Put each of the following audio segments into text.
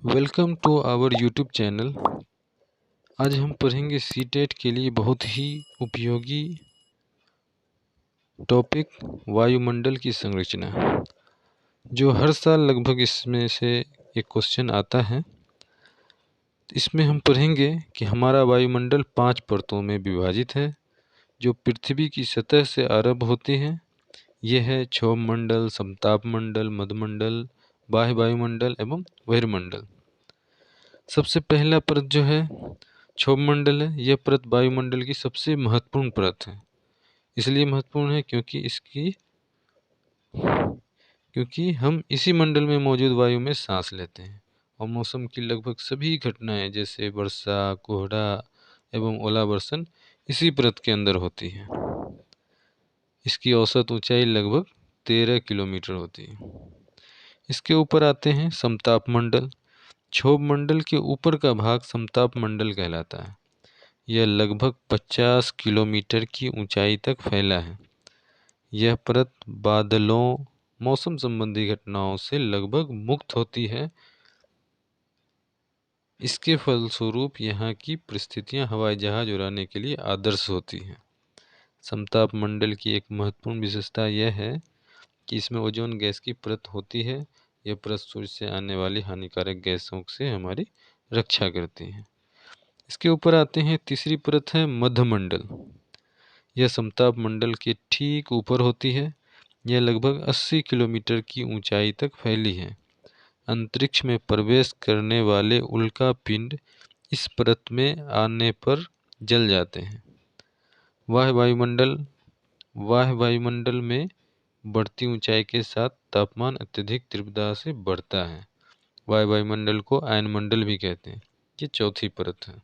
Welcome to our YouTube channel. आज हम पढ़ेंगे सीटेट के लिए बहुत ही उपयोगी टॉपिक वायुमंडल की संरचना, जो हर साल लगभग इसमें से एक क्वेश्चन आता है। इसमें हम पढ़ेंगे कि हमारा वायुमंडल 5 परतों में विभाजित है, जो पृथ्वी की सतह से आरंभ होती हैं। यह है क्षोभ मंडल, समताप मंडल, मध्यमंडल, बाह्य वायुमंडल एवं बहिर्मंडल। सबसे पहला परत जो है क्षोभ मंडल है। यह परत वायुमंडल की सबसे महत्वपूर्ण परत है। इसलिए महत्वपूर्ण है क्योंकि हम इसी मंडल में मौजूद वायु में सांस लेते हैं और मौसम की लगभग सभी घटनाएं जैसे वर्षा, कोहरा एवं ओलावर्षण इसी परत के अंदर होती हैं। इसकी औसत ऊंचाई लगभग 13 किलोमीटर होती है। इसके ऊपर आते हैं समताप मंडल। क्षोभ मंडल के ऊपर का भाग समताप मंडल कहलाता है। यह लगभग 50 किलोमीटर की ऊंचाई तक फैला है। यह परत बादलों, मौसम संबंधी घटनाओं से लगभग मुक्त होती है। इसके फलस्वरूप यहाँ की परिस्थितियाँ हवाई जहाज उड़ाने के लिए आदर्श होती हैं। समताप मंडल की एक महत्वपूर्ण विशेषता यह है कि इसमें ओजोन गैस की परत होती है। यह परत सूर्य से आने वाली हानिकारक गैसों से हमारी रक्षा करती है। इसके ऊपर आते हैं, तीसरी परत है मध्यमंडल। यह समताप मंडल के ठीक ऊपर होती है। यह लगभग 80 किलोमीटर की ऊंचाई तक फैली है। अंतरिक्ष में प्रवेश करने वाले उल्का पिंड इस परत में आने पर जल जाते हैं। वाह्य वायुमंडल में बढ़ती ऊंचाई के साथ तापमान अत्यधिक तीव्रता से बढ़ता है। वाह्य वायुमंडल को अयनमंडल भी कहते हैं। ये चौथी परत है।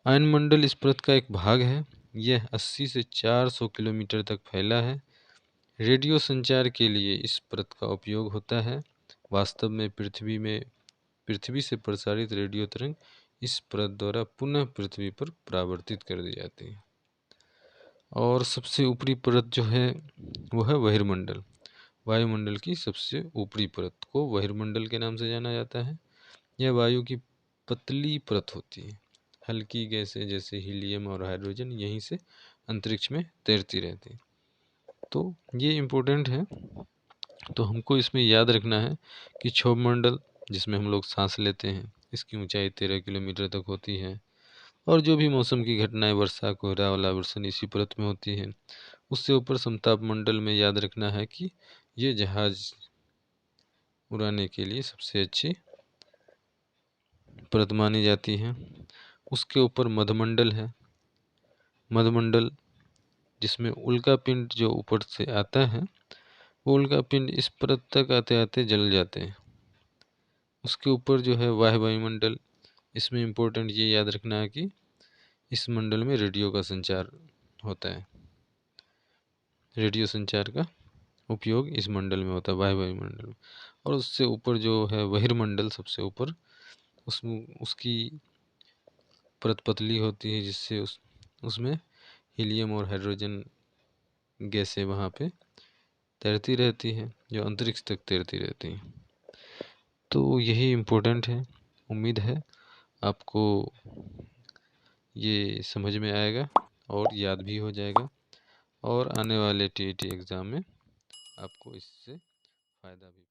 अयनमंडल इस परत का एक भाग है। यह 80 से 400 किलोमीटर तक फैला है। रेडियो संचार के लिए इस परत का उपयोग होता है। वास्तव में पृथ्वी से प्रसारित रेडियो तरंग इस परत द्वारा पुनः पृथ्वी पर परावर्तित कर दी जाती है। और सबसे ऊपरी परत जो है वो है बहिर्मंडल। वायुमंडल की सबसे ऊपरी परत को बहिर्मंडल के नाम से जाना जाता है। यह वायु की पतली परत होती है। हल्की गैसें जैसे हीलियम और हाइड्रोजन यहीं से अंतरिक्ष में तैरती रहती हैं। तो ये इम्पोर्टेंट है। तो हमको इसमें याद रखना है कि क्षोभ मंडल, जिसमें हम लोग सांस लेते हैं, इसकी ऊंचाई 13 किलोमीटर तक होती है। और जो भी मौसम की घटनाएं, वर्षा, कोहरा, ओलावृष्टि इसी परत में होती है। उससे ऊपर समताप मंडल में याद रखना है कि ये जहाज उड़ाने के लिए सबसे अच्छी परत मानी जाती है। उसके ऊपर मध्यमंडल है। मध्यमंडल जिसमें उल्का पिंड जो ऊपर से आता है, वो उल्का पिंड इस परत तक आते आते जल जाते हैं। उसके ऊपर जो है वाह्य वायुमंडल। इसमें इम्पोर्टेंट ये याद रखना है कि इस मंडल में रेडियो का संचार होता है। रेडियो संचार का उपयोग इस मंडल में होता है, वाह्य वायुमंडल में। और उससे ऊपर जो है बहिर्मंडल, सबसे ऊपर, उसकी परत पतली होती है, जिससे उसमें हीलियम और हाइड्रोजन गैसें वहाँ पे तैरती रहती है, जो अंतरिक्ष तक तैरती रहती हैं। तो यही इम्पोर्टेंट है। उम्मीद है आपको ये समझ में आएगा और याद भी हो जाएगा, और आने वाले टीईटी एग्ज़ाम में आपको इससे फ़ायदा भी